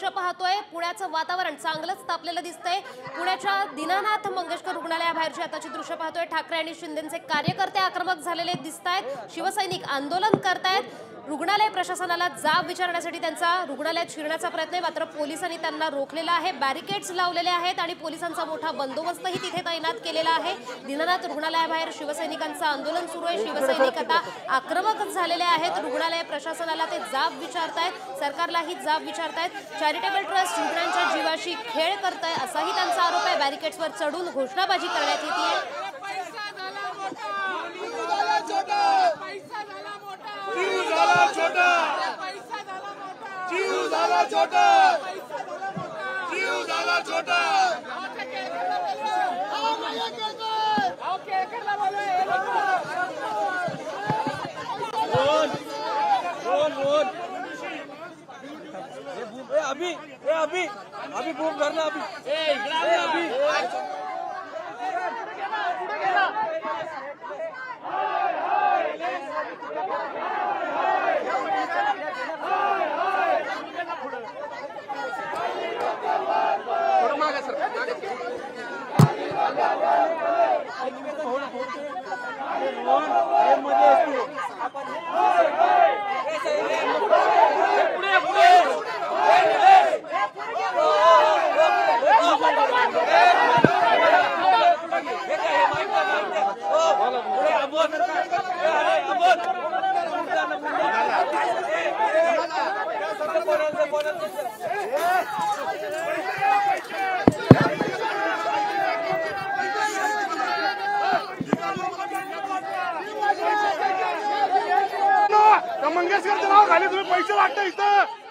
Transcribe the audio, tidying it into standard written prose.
दृश्य पाहतोय, पुण्याचं वातावरण चांगलंच तापलेलं दिसतंय। पुण्याच्या दीनानाथ मंगेशकर रुग्णालयाबाहेरची आताची दृश्य पाहतोय। ठाकरे आणि शिंदेचे कार्यकर्ते आक्रमक झालेले दिसतायत, शिवसैनिक आंदोलन करतायत। रुग्णालय प्रशासनाला जाब विचारण्यासाठी त्यांचा रुग्णालयात शिरण्याचा प्रयत्न आहे, मात्र पोलिसांनी त्यांना रोखलेला आहे। बॅरिकेड्स लावलेले आहेत आणि पोलिसांचा मोठा बंदोबस्तही तिथे तैनात केलेला आहे। दीनानाथ रुग्णालयाबाहेर शिवसैनिकांचं आंदोलन सुरू आहे। शिवसैनिक आता आक्रमक झालेले आहेत, रुग्णालय प्रशासनाला ते जाब विचारतायत, सरकारलाही जाब विचारतायत। चॅरिटेबल ट्रस्ट रुग्णांच्या जीवाशी खेळ करतंय असाही त्यांचा आरोप आहे। बॅरिकेड्सवर चढून घोषणाबाजी करण्यात येते। अभी बूम करना अभी मंगेशकरचं नाव खाली तुम्ही पैसे वाटता इथं